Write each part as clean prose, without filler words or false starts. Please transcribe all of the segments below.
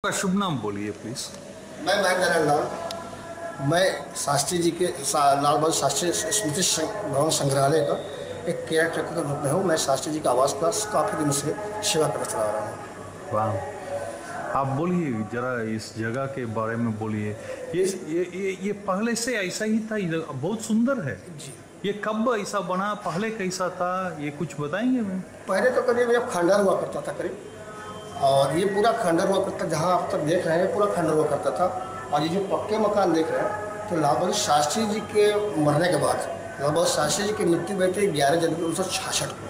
का शुभ नाम बोलिए प्लीज। मैं महेंद्र लाल। मैं शास्त्री जी के लाल बहादुर शास्त्री स्मृति भवन संग्रहालय का एक केयर टेकर के रूप में हूँ। मैं शास्त्री जी का आवास पर काफ़ी दिन से सेवा करना चला रहा हूँ। वाह, आप बोलिए जरा इस जगह के बारे में बोलिए। ये पहले से ऐसा ही था? ये बहुत सुंदर है जी। ये कब ऐसा बना, पहले कैसा था, ये कुछ बताएंगे मैम? पहले तो करीब जब खंडहर हुआ करता था करीब, और ये पूरा खंडहर हुआ करता, जहाँ आप तक देख रहे हैं पूरा खंडहर हुआ करता था। और ये जो पक्के मकान देख रहे हैं तो लाल बहादुर शास्त्री जी के मरने के बाद, लाल बहादुर शास्त्री जी की मृत्यु हुई थी 11 जनवरी 1966 को,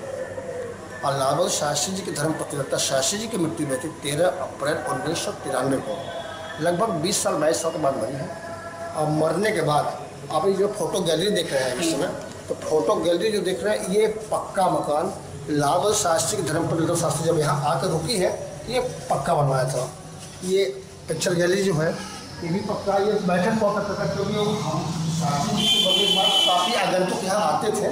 और लाल बहादुर शास्त्री जी की धर्मपत्नी लता शास्त्री जी की मृत्यु हुई थी 13 अप्रैल 1993 को। लगभग 20 साल 22 साल के बाद बनी है। और मरने के बाद आप ये जो फोटो गैलरी देख रहे हैं इस समय, तो फोटो गैलरी जो देख रहे हैं ये पक्का मकान लाल बहादुर शास्त्री की धर्मपत्नी लता शास्त्री जब यहाँ आकर रुकी है, ये पक्का बनवाया था। ये पिक्चर गैलरी जो है ये भी पक्का, ये बैठक हुआ करता था, क्योंकि हम शास्त्री जी के बगल में काफ़ी आगंतुक यहाँ आते थे,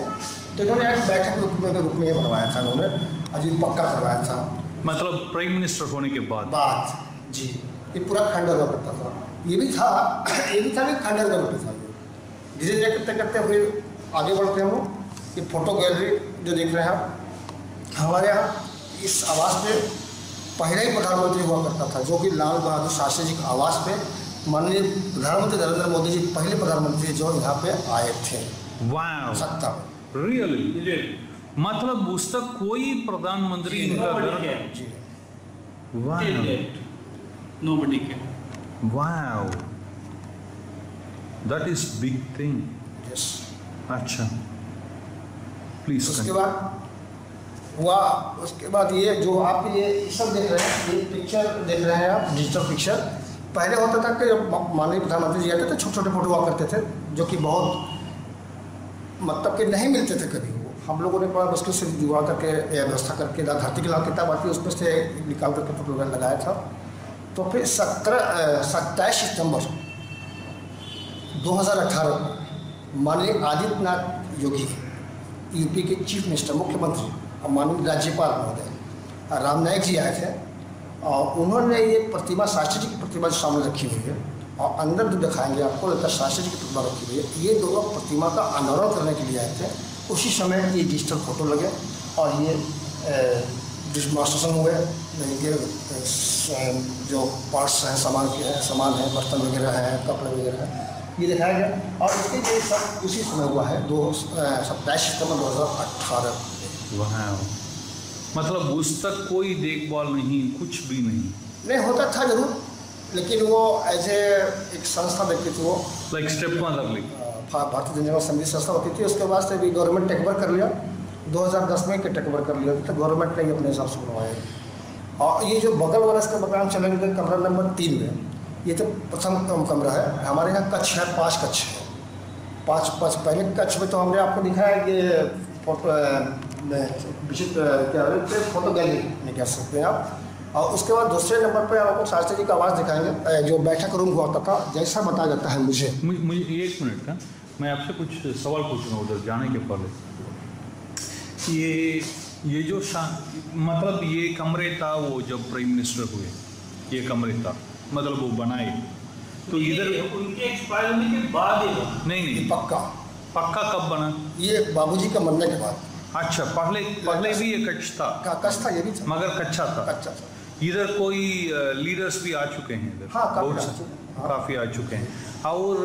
तो इन्होंने एक बैठक के रूप में ये बनवाया था इन्होंने, और ये पक्का करवाया था। मतलब प्राइम मिनिस्टर होने के बाद जी, ये पूरा खंडहर हुआ करता था। ये भी था कि खंडहर का रूप था। धीरे धीरे करते करते फिर आगे बढ़ते हैं वो। ये फोटो गैलरी जो देख रहे हैं आप, हमारे यहाँ इस आवास पे पहले ही प्रधानमंत्री हुआ करता था, जो कि लाल बहादुर शास्त्री जी के आवास पे माननीय प्रधानमंत्री नरेंद्र मोदी जी पहले प्रधानमंत्री जो यहाँ पे आए थे। वाह, सत्ता रियली? मतलब उस तक कोई प्रधानमंत्री इनका घर? जी, वाह, nobody can. वाह, that is big thing. Yes. अच्छा, प्लीज। उसके बाद हुआ, उसके बाद ये जो आप ये सब देख रहे हैं, ये पिक्चर देख रहे हैं आप, डिजिटल पिक्चर। पहले होता था कि जब माननीय प्रधानमंत्री जी आते थे छोटे छोटे फोटो हुआ करते थे, जो कि बहुत मतलब कि नहीं मिलते थे कभी। वो हम लोगों ने बड़ा मुश्किल से जुड़ा करके व्यवस्था करके धरती की लाल किताब आती है उसमें से निकाल करके फोटो लगाया था। तो फिर 27 सितंबर 2018 को माननीय आदित्यनाथ योगी, यूपी के चीफ मिनिस्टर, मुख्यमंत्री और माननीय राज्यपाल महोदय राम नाईक जी आए थे, और उन्होंने ये प्रतिमा, शास्त्री जी की प्रतिमा जो सामने रखी हुई है, और अंदर जो दिखाएंगे आपको, लता शास्त्री जी की प्रतिमा रखी हुई है, ये दोनों प्रतिमा का अनावरण करने के लिए आए थे। उसी समय ये डिजिटल फोटो लगे और ये डिस्मास्ट्रेशन हुए, यानी कि जो पार्ट्स हैं, सामान है, बर्तन वगैरह हैं, कपड़े वगैरह हैं, ये दिखाया गया। और इसके लिए सब उसी समय हुआ है 27 सितंबर 2018। वाह, मतलब उस तक कोई देखभाल नहीं, कुछ भी नहीं होता था जरूर, लेकिन वो एज एक संस्था देखती थी, वो like step mother league, Bharatiya Janata समिति संस्था होती थी। उसके बाद से भी गवर्नमेंट टेक ओवर कर लिया, 2010 में टेक ओवर कर लिया, तो गवर्नमेंट ने ही अपने हिसाब से बनवाया। और ये जो बगल वाला इसका मकान चलेंगे कमरा नंबर 3 में, ये तो प्रथम कमरा है। हमारे यहाँ कक्ष है, 5 कक्ष है। 5 पहले कक्ष में तो हमने आपको दिखाया कि फोटो विशिष्ट क्या है, फोटो गैलरी में कह सकते हैं आप। और उसके बाद दूसरे नंबर पर आपको शास्त्री जी का आवास दिखाएंगे, जो बैठक रूम हुआ होता था, जैसा बताया जाता है मुझे। 1 मिनट का मैं आपसे कुछ सवाल पूछूंगा उधर जाने के पहले। ये जो मतलब ये कमरे था, वो जब प्राइम मिनिस्टर हुए ये कमरे था, मतलब वो बनाए तो इधर उनके एक्सपायर होने के बाद ही नहीं पक्का कब बना? ये बाबूजी का मरने के बाद। अच्छा, पहले भी ये कच्छ था? कच्छ था, ये भी था, मगर कच्चा था। इधर कोई लीडर्स भी आ चुके हैं इधर? हाँ, काफी आ चुके हैं। और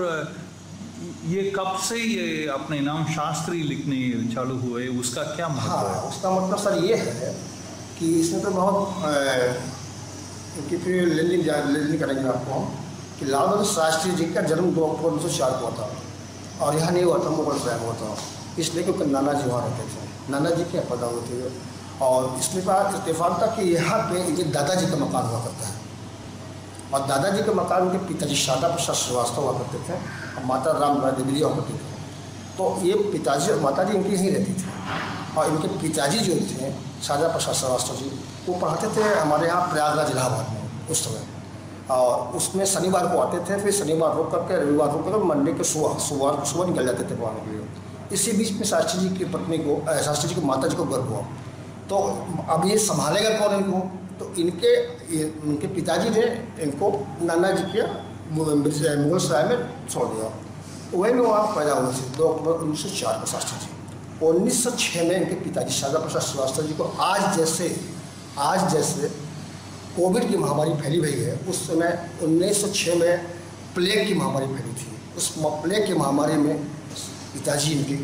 ये कब से ये अपने नाम शास्त्री लिखने चालू हुए, उसका क्या मतलब है? उसका मतलब सर ये है कि इसमें तो बहुत कि फिर लेनिंग करेंगे आपको कि लाल बहादुर शास्त्री जी का जन्म 2 अक्टूबर 1904 को हुआ था, और यहाँ नहीं हुआ था, मुगल शहर हुआ था। इसलिए क्योंकि नाना जी वहाँ रहते थे, नाना जी के पैदा हुए थे। और इसमें का इत्तेफाक था कि यहाँ पे इनके दादाजी का मकान हुआ करता है, और दादाजी के मकान उनके पिताजी शारदा प्रसाद श्रीवास्तव हुआ करते थे, और माता राम देवी हुआ करती थी। तो ये पिताजी और माता जी इनकी यहीं रहती थी, और इनके पिताजी जो थे शारदा प्रसाद श्रीवास्तव जी, वो पढ़ाते थे हमारे यहाँ प्रयागराज इलाहाबाद में उस समय। और उसमें शनिवार को आते थे, फिर शनिवार रुक करके रविवार रुक करके मंडे के सुबह निकल जाते थे पढ़ाने के लिए। इसी बीच में शास्त्री जी की पत्नी को, शास्त्री जी की माता जी को गर्भ हुआ। तो अब ये संभालेगा कौन इनको? तो उनके पिताजी ने इनको नाना जी के मुगल सराय में छोड़ दिया। वही में वहाँ पैदा हुए थे 2 अक्टूबर 1904 को शास्त्री जी। 1906 में इनके पिताजी शारदा प्रसाद श्रीवास्तव जी को आज जैसे कोविड की महामारी फैली हुई है, उस समय 1906 में प्लेग की महामारी फैली थी। उस प्लेग की महामारी में पिताजी इनकी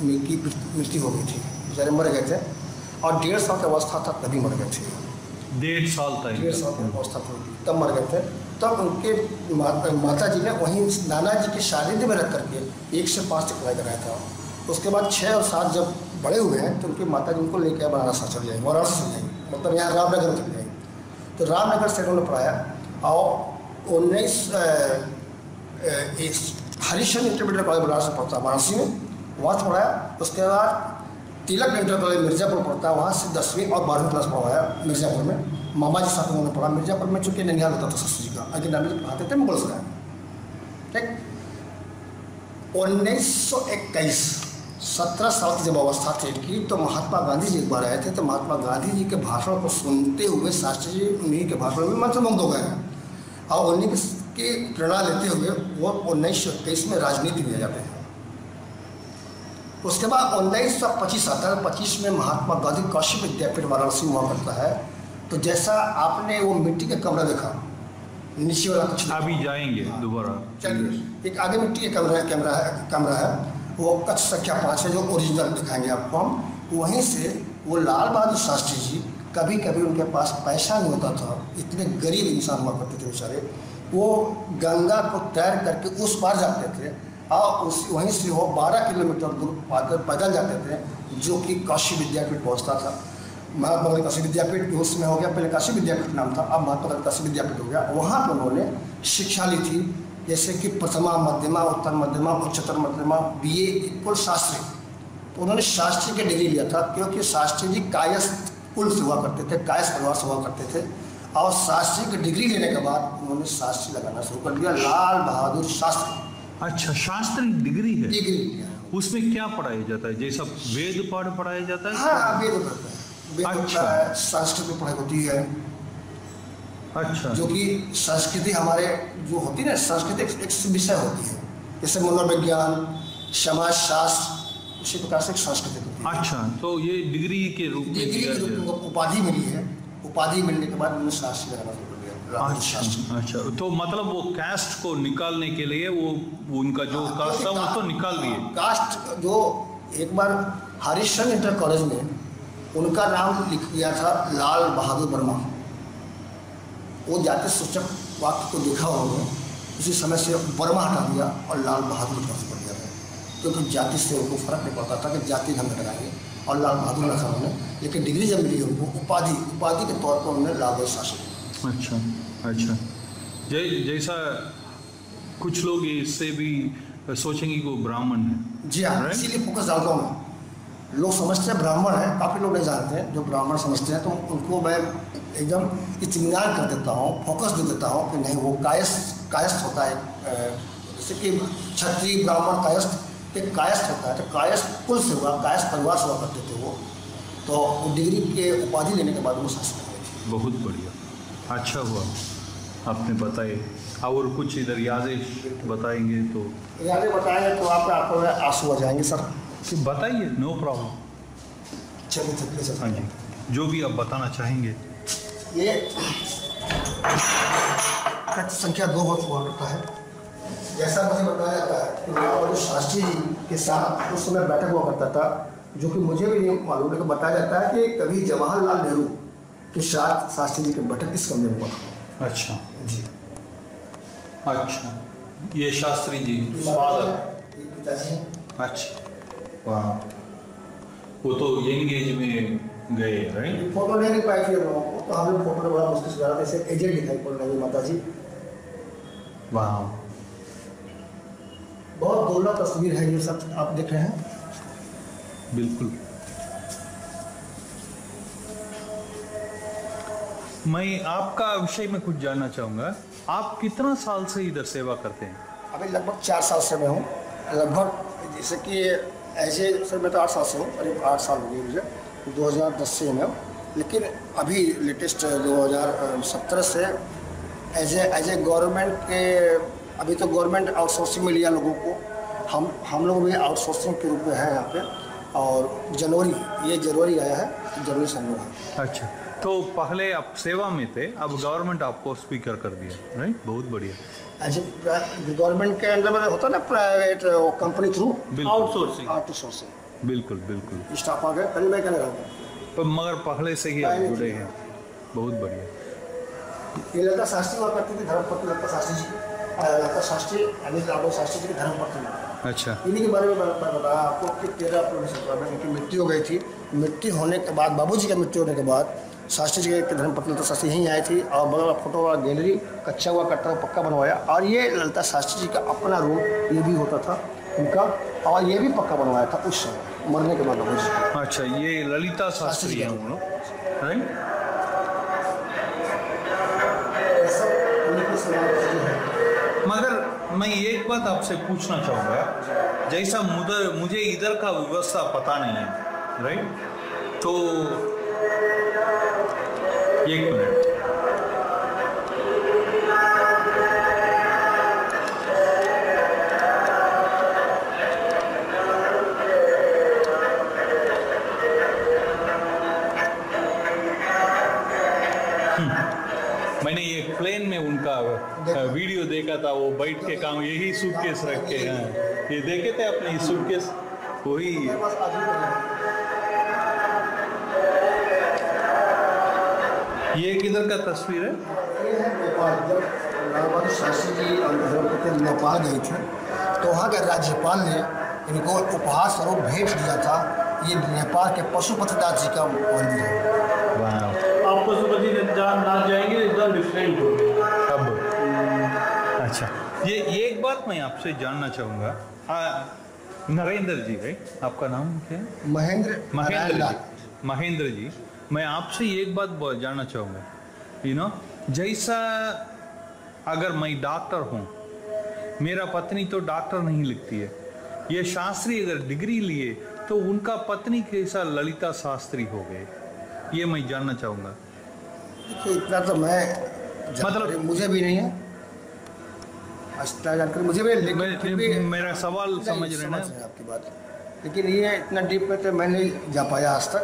मृत्यु हो गई थी, बेचारे मर गए थे और 1.5 साल की अवस्था था तभी मर गए थे। 1.5 साल तक 1.5 साल की अवस्था थी तब मर गए थे। तब उनके माता जी ने वहीं नाना जी के सानिध्य में रख करके 1 से 5 तक पढ़ाई कराया था। उसके बाद 6 और 7 जब बड़े हुए हैं तो उनकी माता जी उनको लेकर वाराणसी चल जाएंगे, वाराणसी चल जाएंगे, मतलब यहाँ रामनगर में चल जाएंगे। तो रामनगर से उन्होंने पढ़ाया और 19 हरिश्चंद्र इंटरमीडिएट कॉलेज बनारस पढ़ता वाराणसी में, वहाँ से पढ़ाया। उसके बाद तिलक इंटर कॉलेज मिर्ज़ापुर पढ़ता, वहाँ से 10वीं और 12वीं क्लास पढ़ाया मिर्ज़ापुर में। मामा जी साथ उन्होंने पढ़ा मिर्ज़ापुर में, चूँकि ननिहाल होता था शास्त्री जी का, आगे नामी जी पढ़ाते थे मुगल सराय। ठीक, 1921 17 साल की जब अवस्था थी इनकी, तो महात्मा गांधी जी एक बार आए थे। तो महात्मा गांधी जी के भाषण को सुनते हुए शास्त्री जी उन्हीं के भाषण में मंत्रमुग्ध हो गए और उन्हीं की प्रेरणा लेते हुए वो 1921 में राजनीति में जाते हैं। उसके बाद 1925 आता है। 25 में महात्मा गांधी कौशिक विद्यापीठ वाराणसी में हुआ करता है। तो जैसा आपने वो मिट्टी का कमरा देखा नीचे वाला, कुछ अभी जाएंगे दोबारा, चलिए। एक आगे मिट्टी का कमरा है, वो कक्ष संख्या 5 है, जो ओरिजिनल दिखाएंगे आपको हम। वहीं से वो लाल बहादुर शास्त्री जी, कभी कभी उनके पास पैसा नहीं होता था, इतने गरीब इंसान हुआ करते थे बेचारे, वो गंगा को तैर करके उस पार जाते थे और वहीं से वो 12 किलोमीटर दूर पैदल जाते थे, जो कि काशी विद्यापीठ पहुँचता था। महात्मा गांधी काशी विद्यापीठ भी उसमें हो गया, पहले काशी विद्यापीठ नाम था, अब महात्मा गांधी काशी विद्यापीठ हो गया। वहाँ पर उन्होंने शिक्षा ली थी, जैसे कि प्रथमा, मध्यमा, उत्तर मध्यमा, उच्चतर मध्यमा, BA कुल शास्त्री। तो उन्होंने शास्त्री की डिग्री लिया था, क्योंकि शास्त्री जी कायस्थ कुल से हुआ करते थे, कायस्थ परिवार से हुआ करते थे। और शास्त्री की डिग्री लेने के बाद उन्होंने शास्त्री लगाना शुरू कर दिया, लाल बहादुर शास्त्री। अच्छा, शास्त्री डिग्री है, डिग्री लिया। उसमें क्या पढ़ाया जाता है? जैसा वेद पाठ पढ़ाया जाता है? हाँ, वेद पढ़ता है, वेद होता है, संस्कृत में पढ़ाई होती है। अच्छा, जो कि संस्कृति हमारे जो होती है ना, संस्कृति एक विषय होती है, जैसे मनोविज्ञान, समाज शास्त्र, उसी प्रकार से एक संस्कृति होती है। अच्छा, तो ये डिग्री के रूप में उपाधि मिली है। उपाधि मिलने के बाद उन्होंने शास्त्री लगाना शुरू कर दिया। अच्छा, तो मतलब वो कास्ट को निकालने के लिए वो उनका जो कास्ट था वो तो निकाल दिए। कास्ट जो एक बार हरिश्चंद्र इंटर कॉलेज में उनका नाम लिख दिया था लाल बहादुर वर्मा। वो जाति सूचक वाक्य को देखा उन्होंने, उसी समय से वर्मा हटा दिया और लाल बहादुर कर दिया था, क्योंकि जाति से उनको फर्क नहीं पड़ता था कि जाति हम लगाएंगे, और लाल बहादुर रखा उन्होंने। लेकिन डिग्री जब मिली उनको उपाधि के तौर पर उन्होंने लाल बहादुर शासक। अच्छा, जैसा कुछ लोग इससे भी सोचेंगे कि वो ब्राह्मण है। जी हाँ, इसीलिए फोकस डालता हूँ मैं। लोग समझते हैं ब्राह्मण है, काफ़ी लोग नहीं जानते हैं, जो ब्राह्मण समझते हैं, तो उनको मैं एकदम इत्मीनान कर देता हूँ, फोकस दे देता हूँ कि नहीं, वो कायस्थ होता है। जैसे कि क्षत्रिय, ब्राह्मण, कायस्थ, एक कायस्थ होता है, तो कायस्थ कुल से हुआ, कायस्थ परिवार से हुआ करते थे वो। तो डिग्री के उपाधि लेने के बाद वो शासक हुए। बहुत बढ़िया, अच्छा हुआ आपने बताए। और कुछ इधर यादें बताएंगे तो? यादें बताएंगे तो आपको आंसू आ जाएंगे सर। बताइए, नो प्रॉब्लम। चलिए सर। हाँ जी, जो भी आप बताना चाहेंगे। ये कक्ष संख्या 2 हुआ करता है। जैसा मुझे बताया जाता है कि महाराज शास्त्री जी के साथ उस समय बैठक हुआ करता था, जो कि मुझे भी नहीं मालूम, लेकिन बताया जाता है कि कभी जवाहरलाल नेहरू के साथ शास्त्री जी की बैठक इस कमरे में हुआ था। अच्छा जी, अच्छा, ये शास्त्री जी पिताजी। अच्छा, वाह, वो तो यंग एज में गए, राइट? फोटो नहीं पाई थी हम लोगों को, तो हमें फोटो बड़ा मुश्किल से रहा था, जैसे एजेंट दिखाई पड़ रही माता जी। वाह, बहुत दुर्लभ तस्वीर है ये सब आप देख रहे हैं। बिल्कुल। मैं आपका विषय में कुछ जानना चाहूँगा। आप कितना साल से इधर सेवा करते हैं? अभी लगभग 4 साल से मैं हूँ। लगभग जैसे कि ऐसे सर मैं तो 8 साल से हूँ, करीब 8 साल हो गए मुझे। 2010 से मैं लेकिन अभी लेटेस्ट 2017 से एज ए गवर्नमेंट के, अभी तो गवर्नमेंट आउटसोर्सिंग में लिया लोगों को, हम लोग भी आउटसोर्सिंग के रूप में हैं यहाँ पे। और जनवरी आया है, जनवरी से हम लोग हैं। अच्छा, तो पहले आप सेवा में थे, अब गवर्नमेंट आपको स्पीकर कर दिया, राइट? बहुत बढ़िया। एज ए गवर्नमेंट के अंदर में होता है ना प्राइवेट कंपनी थ्रू आउटसोर्सिंग। बिल्कुल बिल्कुल। स्टाफ आ गए, पहले मैं कहने रहा हूँ, पर मगर पहले से ही आप जुड़े हैं, बहुत बढ़िया। ये लता शास्त्री हुआ करती थी, धर्मपत्नी लता शास्त्री जी, लता शास्त्री अनिल राघव शास्त्री जी की धर्मपत्नी। अच्छा, इन्हीं के बारे में मैं बताया आपको कि 13 अप्रैल 2017 में इनकी मृत्यु हो गई थी। मृत्यु होने के बाद, बाबूजी की मृत्यु होने के बाद, शास्त्री जी के धर्मपत्नी लता शास्त्री यहीं आई थी और बगल में फोटो वाला गैलरी कच्चा हुआ करता था, पक्का बनवाया। और ये ललिता शास्त्री जी का अपना रूम ये भी होता था उनका, और ये भी पक्का बनवाया था उस समय मरने के बाद बाबूजी का। अच्छा, ये ललिता शास्त्री हैं वो लोग, राइट? मगर मैं एक बात आपसे पूछना चाहूँगा, जैसा मुझे इधर का व्यवस्था पता नहीं है, राइट? तो एक मिनट, मैंने ये प्लेन में उनका वीडियो देखा था, वो बैठ के काम यही सूटकेस रख के हैं, ये देखे थे अपने सूटकेस, वही। ये किधर का तस्वीर है? ये है नेपाल। जब लाल बहादुर शास्त्री जी नेपाल गए थे तो वहाँ के राज्यपाल ने इनको उपहार स्वरूप भेंट दिया था। ये नेपाल के पशुपतिनाथ जी का मंदिर है। आप पशुपति नाथ जाएंगे एकदम डिफरेंट होगा अब अच्छा, ये एक बात मैं आपसे जानना चाहूँगा, नरेंद्र जी है आपका नाम क्या है? महेंद्र जी, मैं आपसे एक बात जानना चाहूँगा, जैसा अगर मैं डॉक्टर हूँ, मेरा पत्नी तो डॉक्टर नहीं लिखती है, ये शास्त्री अगर डिग्री लिए तो उनका पत्नी कैसा ललिता शास्त्री हो गए, ये मैं जानना चाहूँगा। देखिए, इतना तो मैं मतलब मुझे भी नहीं है, जानकारी मुझे भी, मेरा सवाल समझ रहे हैं आपकी बात, लेकिन ये इतना डीप में तो मैं नहीं जा पाया आज तक।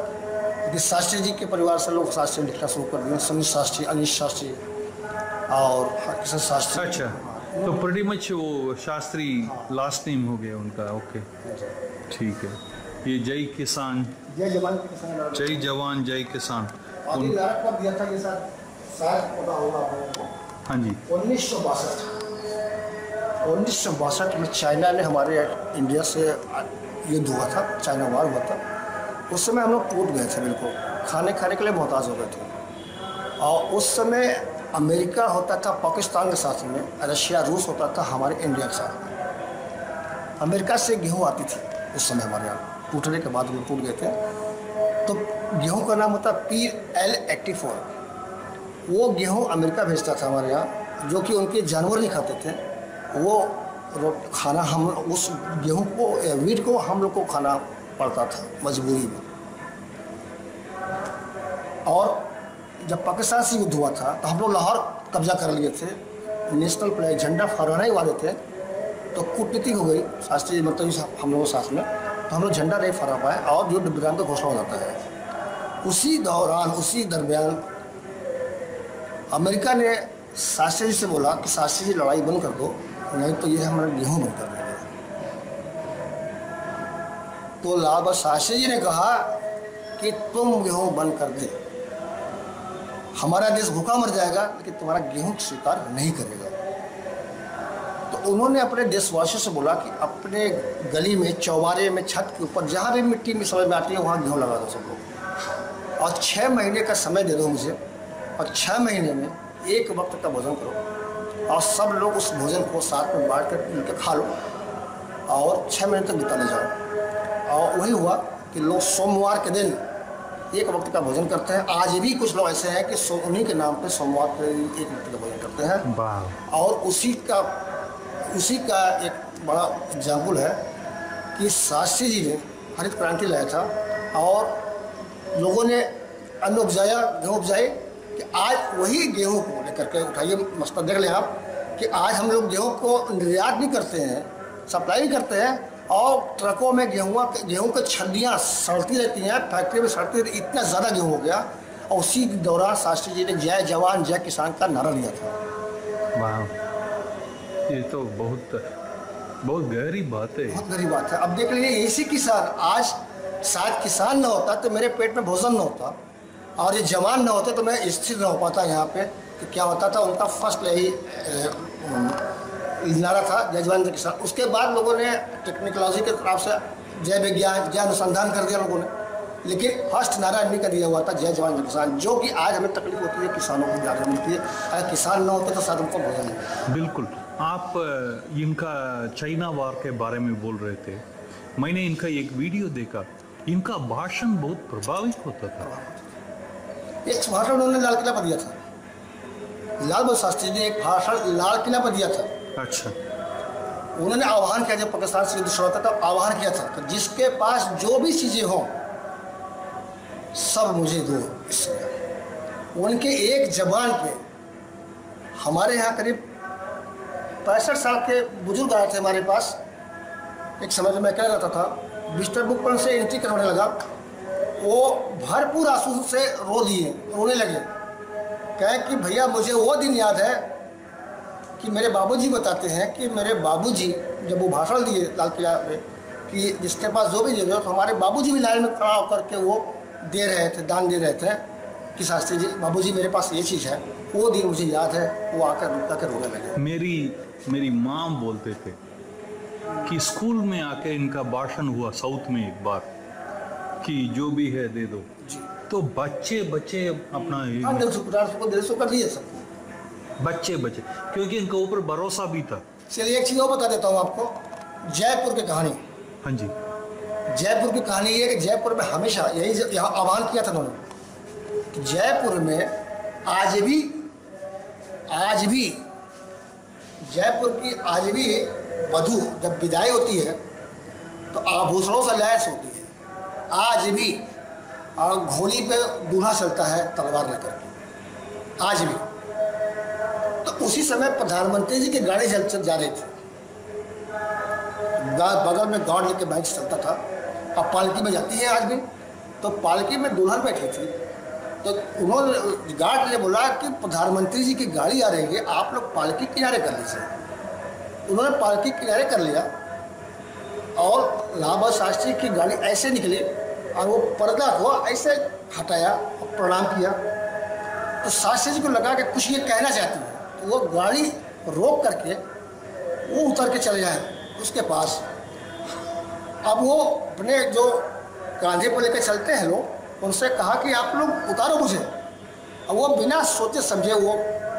क्योंकि शास्त्री जी के परिवार से लोग शास्त्री लिखना शुरू कर दिए, समीर शास्त्री, अनिश शास्त्री और किशन शास्त्री। अच्छा, तो प्रीटी मच वो शास्त्री लास्ट नेम हो गया उनका। ओके, ठीक है। ये जय किसान, जय जवान किसान, जय जवान जय किसान कब दिया था ये शायद पता होगा आपको। हाँ जी, 1962 में चाइना ने हमारे इंडिया से युद्ध हुआ था, चाइना वार हुआ था। उस समय हम लोग टूट गए थे, बिल्कुल खाने के लिए मोहताज हो गए थे। और उस समय अमेरिका होता था पाकिस्तान के साथ में, रशिया रूस होता था हमारे इंडिया के साथ में। अमेरिका से गेहूँ आती थी उस समय हमारे यहाँ, टूटने के बाद हम टूट गए थे। तो गेहूँ का नाम होता PL-84। वो गेहूँ अमेरिका भेजता था हमारे यहाँ, जो कि उनके जानवर नहीं खाते थे। वो खाना हम उस गेहूँ को, वीट को हम लोग को खाना पड़ता था मजबूरी में। और जब पाकिस्तान से युद्ध हुआ था तो हम लोग लाहौर कब्जा कर लिए थे, नेशनल फ्लैग झंडा फहराने ही वाले थे। तो कूटनीति हो गई शास्त्री मतलब हम लोगों के साथ में, तो हम लोग झंडा नहीं फहरा पाए और युद्ध विराम का घोषणा हो जाता है। उसी दौरान, उसी दरमियान अमेरिका ने शास्त्री जी से बोला कि शास्त्री जी लड़ाई बंद कर दो, नहीं तो ये हमारा गेहूँ बंद कर देंगे। तो लाल बहादुर शास्त्री जी ने कहा कि तुम गेहूँ बंद कर दे, हमारा देश भूखा मर जाएगा लेकिन तुम्हारा गेहूँ स्वीकार नहीं करेगा। तो उन्होंने अपने देशवासियों से बोला कि अपने गली में, चौबारे में, छत के ऊपर जहाँ भी मिट्टी में समय में आती है वहाँ गेहूँ लगा दो सब लोग, और 6 महीने का समय दे दो मुझे, और 6 महीने में एक वक्त का भोजन करो और सब लोग उस भोजन को साथ में बांट कर मिलकर खा लो और 6 महीने तक बिता ले जाओ। और वही हुआ कि लोग सोमवार के दिन एक वक्त का भोजन करते हैं। आज भी कुछ लोग ऐसे हैं कि उन्हीं के नाम पे सोमवार पे एक वक्त का भोजन करते हैं। और उसी का एक बड़ा एग्जाम्पल है कि शास्त्री जी ने हरित क्रांति लाया था और लोगों ने अन्न उपजाया, गेहूँ उपजाए, कि आज वही गेहूँ को लेकर के उठाइए मसला देख लें आप कि आज हम लोग गेहूँ को निर्यात भी करते हैं, सप्लाई भी करते हैं, और ट्रकों में गेहूँ की छड़ियाँ सड़ती रहती हैं, फैक्ट्री में सड़ती रहती, इतना ज़्यादा गेहूँ हो गया। और उसी दौरान शास्त्री जी ने जय जवान जय किसान का नारा दिया था। वाह, ये तो बहुत गहरी बात है। बहुत गहरी बात है। अब देख लीजिए, इसी किसान, आज शायद किसान ना होता तो मेरे पेट में भोजन ना होता, और ये जवान ना होते तो मैं स्थिर ना हो पाता यहाँ पे। तो क्या होता था, उनका फर्स्ट यही नारा था, जय जवान जय किसान। उसके बाद लोगों ने टेक्नोलॉजी के तरफ से जय विज्ञान, जय अनुसंधान कर दिया लोगों ने, लेकिन फर्स्ट नारा इन्हीं का दिया हुआ था, जय जवान जय किसान, जो कि आज हमें तकलीफ होती है, किसानों को ज़्यादा मिलती है। अगर किसान ना होते तो शायद हमको भोजन नहीं। बिल्कुल। आप इनका चाइना वार के बारे में बोल रहे थे, मैंने इनका एक वीडियो देखा, इनका भाषण बहुत प्रभावित होता था। एक भाषण उन्होंने लाल किला पर दिया था, लाल बहादुर शास्त्री ने एक भाषण लाल किला पर दिया था। अच्छा। उन्होंने आह्वान किया, जब पाकिस्तान से युद्ध शुरू होता था, आह्वान किया था कि जिसके पास जो भी चीज़ें हों सब मुझे दो। इसलिए उनके एक जबान पे हमारे यहाँ करीब 65 साल के बुजुर्ग आए थे हमारे पास। एक समय में मैं क्या रहता था, विजिटर बुक पर से एंट्री करवाने लगा, वो भरपूर आंसू से रोने लगे। कहे कि भैया मुझे वो दिन याद है कि मेरे बाबूजी बताते हैं कि मेरे बाबूजी जब वो भाषण दिए लाल किला में कि जिसके पास जो भी दे दो, तो हमारे बाबूजी भी लाइन में खड़ा होकर के वो दे रहे थे, दान दे रहे थे कि शास्त्री जी, बाबूजी मेरे पास ये चीज़ है। वो दिन मुझे याद है, वो आकर रुक कर रोने लगे। मेरी माँ बोलते थे कि स्कूल में आके इनका भाषण हुआ साउथ में एक बार कि जो भी है दे दो, तो बच्चे अपना कर दिए सब बच्चे क्योंकि इनके ऊपर भरोसा भी था। चलिए एक चीज़ और बता देता हूँ आपको, जयपुर की कहानी। हाँ जी। जयपुर की कहानी ये है कि जयपुर में हमेशा यही यहाँ आह्वान किया था उन्होंने कि जयपुर में आज भी जयपुर की आज भी वधू जब विदाई होती है तो आभूषणों से लैस होती है आज भी, और घोड़ी पे दूल्हा चलता है तलवार लेकर के आज भी। तो उसी समय प्रधानमंत्री जी की गाड़ी चल जा रही थी, बगल में गार्ड लेके बैठ चलता था, अब पालकी में जाती है आज भी। तो पालकी में दुल्हन बैठी थी, तो उन्होंने गार्ड ने बोला कि प्रधानमंत्री जी की गाड़ी आ रही है, आप लोग पालकी किनारे कर लीजिए। उन्होंने पालकी किनारे कर लिया और लाल बहादुर शास्त्री की गाड़ी ऐसे निकली और वो पर्दा को ऐसे हटाया और प्रणाम किया। तो शास्त्री जी को लगा कि कुछ ये कहना चाहती है, तो वो गाड़ी रोक करके वो उतर के चले जाए उसके पास। अब वो अपने जो कांधे पर लेकर चलते हैं लोग, उनसे कहा कि आप लोग उतारो मुझे। अब वो बिना सोचे समझे वो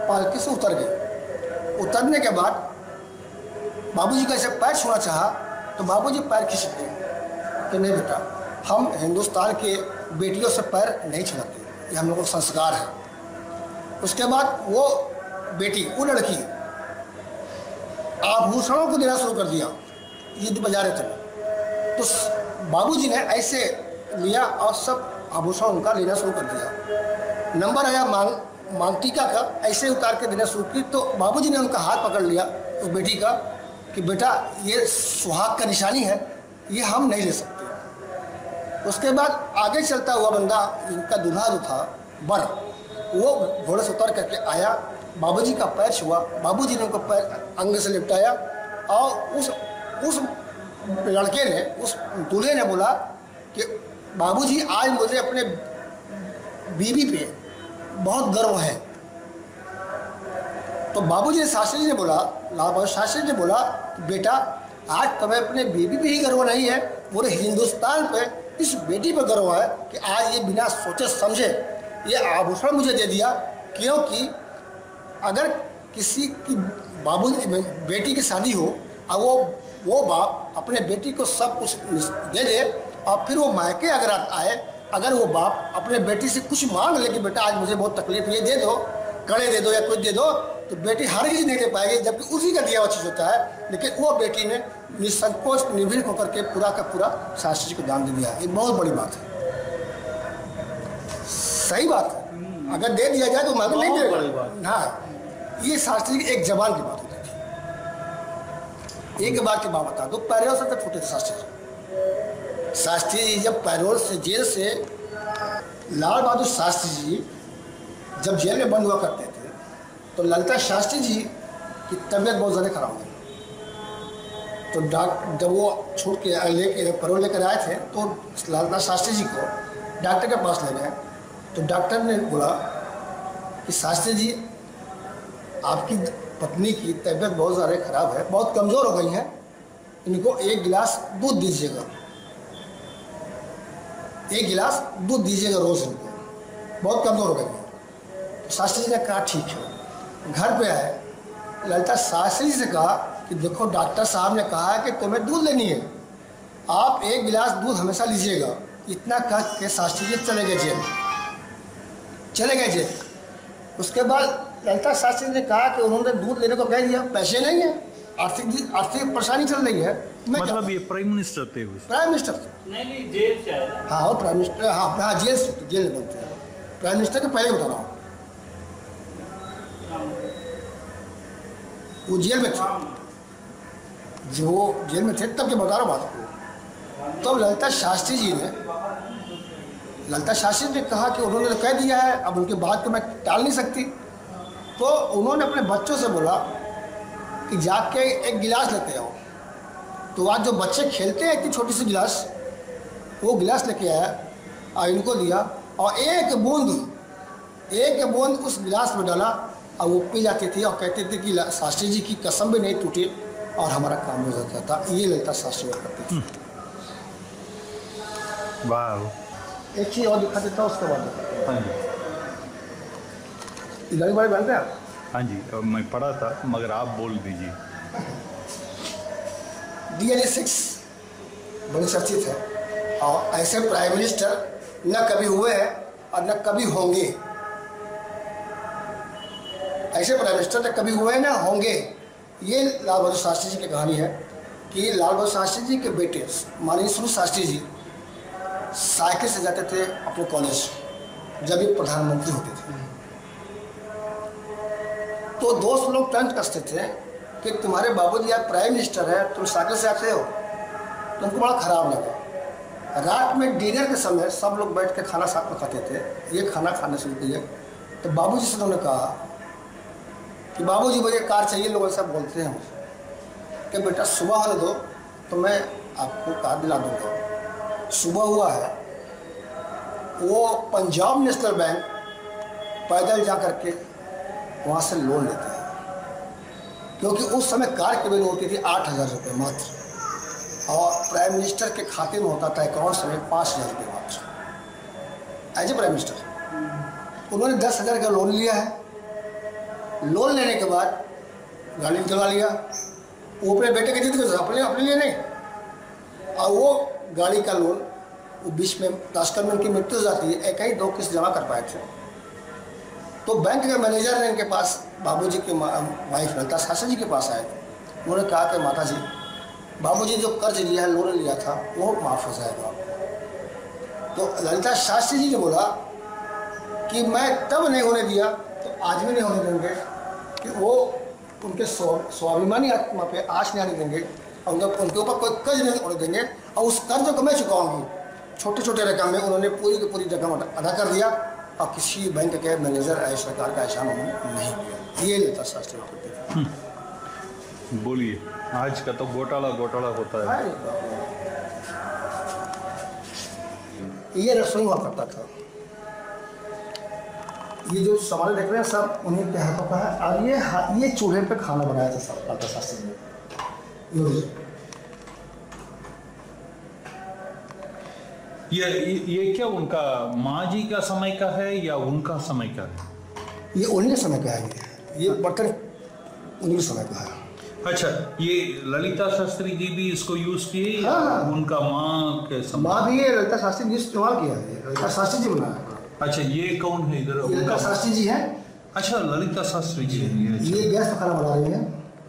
पालकी से उतर गए। उतरने के बाद बाबूजी का ऐसे पैर छूना चाहा तो बाबूजी पैर खींच दिए कि नहीं बेटा, हम हिंदुस्तान के बेटियों से पैर नहीं छुड़ाते, ये हम लोगों का संस्कार है। उसके बाद वो बेटी, वो लड़की आभूषणों को देना शुरू कर दिया, युद्ध बजा रहे थे। तो बाबूजी ने ऐसे लिया और सब आभूषण उनका लेना शुरू कर दिया। नंबर आया मांगटिका का, ऐसे उतार के देना शुरू की। तो बाबूजी ने उनका हाथ पकड़ लिया उस बेटी का कि बेटा ये सुहाग का निशानी है, ये हम नहीं ले सकते। उसके बाद आगे चलता हुआ बंदा, इनका दूल्हा जो था बर, वो घोड़े से उतर करके आया, बाबूजी का पैर छुआ, बाबूजी ने उनको पैर अंग से लिपटाया और उस लड़के ने, उस दूल्हे ने बोला कि बाबूजी आज मुझे अपने बीवी पे बहुत गर्व है। तो बाबूजी ने, शास्त्री जी ने बोला, लाल बहादुर शास्त्री ने बोला, बेटा आज तुम्हें अपने बीवी पे ही गर्व नहीं है, पूरे हिंदुस्तान पे इस बेटी पे गर्व है कि आज ये बिना सोचे समझे ये आभूषण मुझे दे दिया। क्योंकि अगर किसी की बेटी की शादी हो और वो बाप अपने बेटी को सब कुछ दे दे और फिर वो मायके अगर आए, अगर वो बाप अपने बेटी से कुछ मांग ले कि बेटा आज मुझे बहुत तकलीफ, ये दे दो, कड़े दे दो या कुछ दे दो, तो बेटी हर चीज़ नहीं दे पाएगी, जबकि उसी का दिया हुआ चीज़ होता है। लेकिन वो बेटी ने निसंकोच निर्भीक होकर के पूरा का पूरा शास्त्री जी को दान दे दिया। ये बहुत बड़ी बात है। सही बात है, अगर दे दिया जाए तो मैं नहीं बहुत बड़ी देगा। बात। हाँ, ये शास्त्री की एक जबान की बात होती थी। एक बात की बात बता दो, पैरोल से तक छूटे थे शास्त्री जी जब पैरोल से जेल से लाल बहादुर शास्त्री जी जब जेल में बंद हुआ करते थे तो ललिता शास्त्री जी की तबीयत बहुत ज़्यादा खराब हुई। तो जब वो छूट के लेके पैरोल लेकर आए थे तो ललिता शास्त्री जी को डॉक्टर के पास ले गए। तो डॉक्टर ने बोला कि शास्त्री जी आपकी पत्नी की तबीयत बहुत ज़्यादा खराब है, बहुत कमज़ोर हो गई हैं, इनको 1 गिलास दूध दीजिएगा, 1 गिलास दूध दीजिएगा रोज़ इनको, बहुत कमज़ोर हो गई हैं। तो शास्त्री जी ने कहा ठीक है। घर पे आए, ललिता शास्त्री जी से कहा कि देखो डॉक्टर साहब ने कहा है कि तुम्हें दूध लेनी है, आप 1 गिलास दूध हमेशा लीजिएगा। इतना कह के शास्त्री जी चले गए जेल, चले गए जेल। उसके बाद ललिता शास्त्री ने कहा कि उन्होंने दूध लेने को कह दिया, पैसे नहीं है, आर्थिक परेशानी चल रही है। मतलब ये प्राइम मिनिस्टर थे प्राइम मिनिस्टर नहीं जेल से आया। हाँ और प्राइम मिनिस्टर, हाँ जेल से, जेल में बनते हैं प्राइम मिनिस्टर के पहले बता रहा हूँ, वो जेल में थे, जो वो जेल में थे तब के बता रहा हूँ बात को। तब ललिता शास्त्री जी ने कहा कि उन्होंने तो कह दिया है, अब उनकी बात को मैं टाल नहीं सकती। तो उन्होंने अपने बच्चों से बोला कि जाके 1 गिलास लेते आओ। तो आज जो बच्चे खेलते हैं इतनी छोटी सी गिलास, वो गिलास लेके आया और इनको दिया और एक बूंद उस गिलास में डाला और वो पी जाती थी और कहते थे कि शास्त्री जी की कसम भी नहीं टूटी और हमारा काम हो जाता था। ये ललिता शास्त्री करती थी। वाह। एक चीज़ और दिखा देता हूँ उसके बाद। हाँ जी, इधर बड़े बनते हैं। हाँ जी, मैं पढ़ा था मगर आप बोल दीजिए। DNA 6 बड़ी चर्चित है और ऐसे प्राइम मिनिस्टर न कभी हुए हैं और न कभी होंगे। ऐसे प्राइम मिनिस्टर न कभी हुए हैं न होंगे। ये लाल बहादुर शास्त्री जी की कहानी है कि लाल बहादुर शास्त्री जी के बेटे माननीय सुनील शास्त्री जी साइकिल से जाते थे अपने कॉलेज जब ये प्रधानमंत्री होते थे। तो दोस्त लोग टंट कसते थे कि तुम्हारे बाबूजी आप प्राइम मिनिस्टर है, तुम साइकिल से आते हो। तो उनको बड़ा खराब लगा। रात में डिनर के समय सब लोग बैठ के खाना साथ में खाते थे। ये खाना खाने शुरू किए तो बाबूजी से उन्होंने कहा कि बाबूजी मुझे कार चाहिए। लोग ऐसा बोलते हैं कि बेटा सुबह होने दो तो मैं आपको कार दिला दूँगा। सुबह हुआ है, वो पंजाब नेशनल बैंक पैदल जा कर के वहाँ से लोन लेते हैं, क्योंकि उस समय कार की वैल्यू होती थी 8,000 रुपये मात्र और प्राइम मिनिस्टर के खाते में होता था अकाउंट में 5,000 रुपये मात्र। एज ए प्राइम मिनिस्टर उन्होंने 10,000 का लोन लिया है। लोन लेने के बाद गाड़ी निकलवा लिया। वो अपने बेटे के जिद अपने लिए नहीं, और वो गाड़ी का लोन वो बीच में ताशकंद में उनकी मृत्यु हो जाती है। एक ही 2 किस्त जमा कर पाए थे। तो बैंक के मैनेजर ने इनके पास बाबूजी के वाइफ ललिता शास्त्री जी के पास आए थे। उन्होंने कहा कि माता जी, बाबूजी जो कर्ज लिया है, लोन लिया था, वो माफ़ हो जाएगा। तो ललिता शास्त्री जी ने बोला कि मैं तब नहीं होने दिया तो आज भी नहीं होने देंगे, कि वो उनके स्वाभिमानी आत्मा पे आँच नहीं आने देंगे और उनके ऊपर कोई कर्ज नहीं होने देंगे। और उस कर्ज को मैं चुकाऊँगी। छोटे छोटे रकम में उन्होंने पूरी की पूरी रकम अदा कर दिया और किसी बैंक के मैनेजर ऐसे सरकार का एहसान उन्होंने नहीं किया। ये ललिता शास्त्री करते थे। बोलिए, आज का तो घोटाला होता है। ये रसोई हुआ करता था। ये जो सामान देख रहे हैं सब उन्हीं के हाथों का है। और ये चूल्हे पे खाना बनाया था सब ललिता शास्त्री ने। ये क्या उनका माँ जी का समय का है या उनका समय का है? ये उन्हीं के समय का है। ये बर्तन उन्हीं के समय का है। अच्छा, ये ललिता शास्त्री जी भी इसको यूज किए? हाँ। उनका माँ के समय? माँ भी ये ललिता शास्त्री जी इस्तेमाल किया है। ललिता शास्त्री जी बनाया। अच्छा, ये कौन है इधर? ललिता शास्त्री जी हैं। अच्छा, ललिता शास्त्री जी हैं। ये गैस पर खाना बना रही हैं।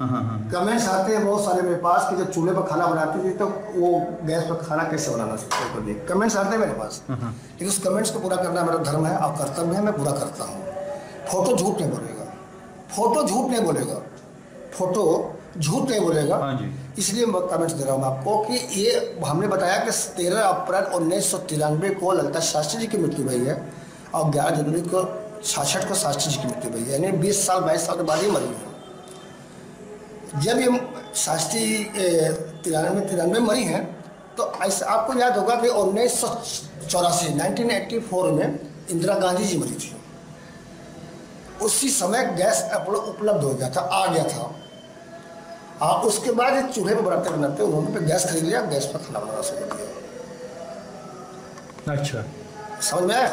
कमेंट्स आते हैं बहुत सारे मेरे पास कि जब चूल्हे पर खाना बनाती थी तो वो गैस पर खाना कैसे बनाना सकते, कमेंट्स आते हैं मेरे पास। लेकिन उस कमेंट्स को पूरा करना मेरा धर्म है और कर्तव्य है, मैं पूरा करता हूँ। फोटो झूठ नहीं बोलेगा, फोटो झूठ नहीं बोलेगा, फोटो झूठ नहीं बोलेगा। इसलिए मैं कमेंट्स दे रहा हूँ आपको कि ये हमने बताया कि 13 अप्रैल 1993 को ललिता शास्त्री जी की मृत्यु हुई है और 11 जनवरी को 66 को शास्त्री जी की मृत्यु हुई है, यानी 20 साल 22 साल के बाद ही मरी है। जब ये शास्त्री 93 मरी हैं तो ऐसा आपको याद होगा कि 1984 में इंदिरा गांधी जी मरी थी। उसी समय गैस उपलब्ध हो गया था, आ गया था। और उसके बाद ये चूल्हे पर बनाते उन्होंने पे गैस खरीद लिया, गैस पर खाना बनाना शुरू किया। अच्छा, समझ में आया?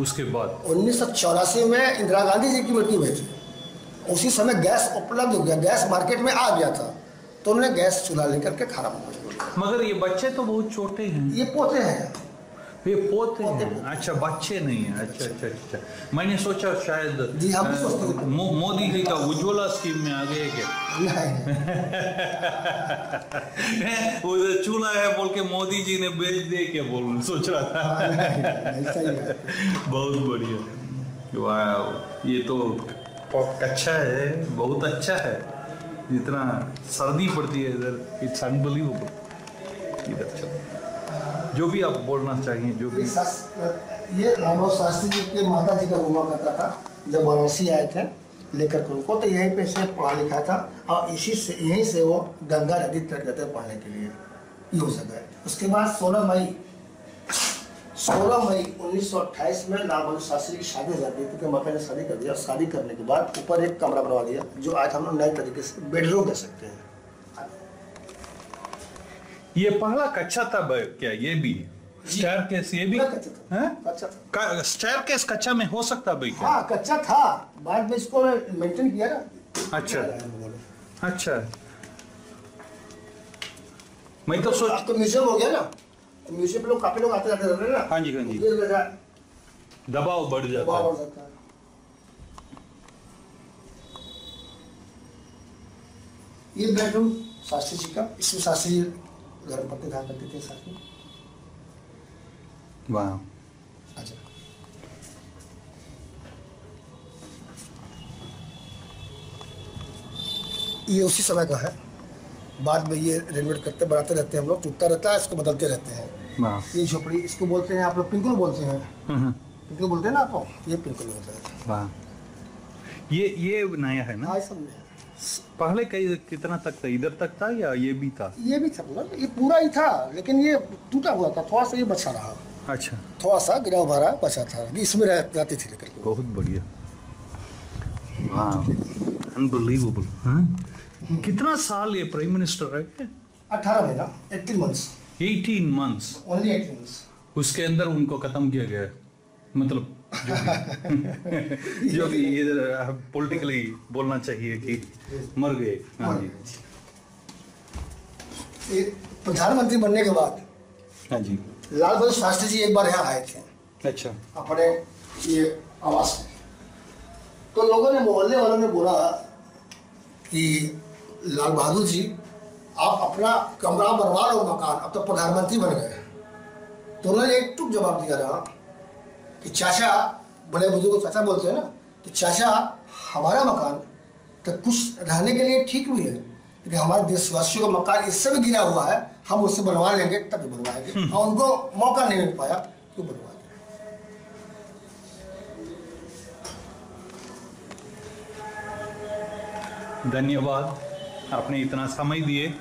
उसके बाद 1984 में इंदिरा गांधी जी की मृत्यु हुई थी। उसी समय गैस उपलब्ध हो गया, गैस मार्केट में आ गया था, तो उन्होंने गैस चूल्हा लेकर के खाना बनाना शुरू किया। मगर ये बच्चे तो बहुत छोटे हैं। ये पोते हैं, ये पोते हैं। अच्छा, बच्चे नहीं है। अच्छा अच्छा अच्छा, मैंने सोचा शायद जी हम भी सोचते थे मोदी जी का उज्ज्वला स्कीम में आ गए क्या? नहीं वो चूल्हा है बोल के मोदी जी ने बेच दे क्या बोल सोच रहा था। बहुत बढ़िया, वाह, ये तो अच्छा है, बहुत अच्छा है। जितना सर्दी पड़ती है इधर, इट्स अनबिलीवेबल। इधर चलो, जो भी आप बोलना चाहिए, जो भी। ये रामो शास्त्री जी के माता जी का हुआ करता था, जब वाराणसी आए थे लेकर के उनको, तो यहीं पे से पढ़ा लिखा था और इसी से यहीं से वो गंगा नदी तट जाते पढ़ने के लिए, ये हो सका है। उसके बाद 16 मई 1928 में लाल बहादुर शास्त्री की शादी हो जाती है, क्योंकि माता ने शादी कर दिया। शादी करने के बाद ऊपर एक कमरा बनवा दिया, जो आज हम लोग नए तरीके से बेडरूम कह सकते हैं। ये पहला कच्चा था क्या? ये भी स्टेयरकेस, ये भी कच्चा था। स्टेयरकेस कच्चा में हो सकता भाई क्या? हाँ, कच्चा था, बाद में इसको मेंटेन किया ना। अच्छा अच्छा, मैं तो सोच, तो म्यूजियम हो गया ना, तो म्यूजियम पे लोग काफी लोग आते जाते रहते हैं ना। हाँ जी हाँ जी, दबाव बढ़ जाता है। ये बेडरूम शास्त्री जी का, इसमें शास्त्री जी गर्म पत्ते खा करते थे साथ में। वाह, अच्छा, ये उसी समय का है। बाद में ये रेनोवेट करते बनाते रहते हैं हम लोग, टूटता रहता है, इसको बदलते रहते हैं। ये झोपड़ी, इसको बोलते हैं आप लोग पिंकुल बोलते हैं। पिंकुल बोलते हैं ना आप, ये पिंकुल बोलते हैं। वाह, ये नया है ना? हाँ, सब नया। पहले कितना तक था? इधर तक था या ये भी था? ये भी था, मतलब ये पूरा ही था, लेकिन ये टूटा हुआ था, थोड़ा सा ये बचा रहा। अच्छा, थोड़ा सा गिरा भरा बचा था, इसमें रहती थी लेकर के। बहुत बढ़िया, वाह, अनबिलीवेबल। हाँ, कितना साल ये प्राइम मिनिस्टर रहे? 18 महीना, 18 months। 18 months, only 18 months। उसके अंदर उनको खत्म किया गया, मतलब जो भी इधर पॉलिटिकली बोलना चाहिए कि मर गए। हाँ जी, प्रधानमंत्री बनने के बाद हाँ जी, लाल बहादुर शास्त्री जी एक बार यहाँ आए थे। अच्छा, अपने ये आवास में, तो लोगों ने, मोहल्ले वालों ने बोला कि लाल बहादुर जी आप अपना कमरा बनवा लो, मकान, अब तो प्रधानमंत्री बन गए। तो उन्होंने एक टुक जवाब दिया रहा कि चाचा, बड़े बुजुर्ग चाचा बोलते हैं ना, तो चाचा हमारा मकान तो कुछ रहने के लिए ठीक भी है, लेकिन हमारे देशवासियों का मकान इससे भी गिरा हुआ है, हम उससे बनवा लेंगे, तभी बनवाएंगे। और उनको मौका नहीं मिल पाया, क्यों बनवा। धन्यवाद, आपने इतना समय दिए।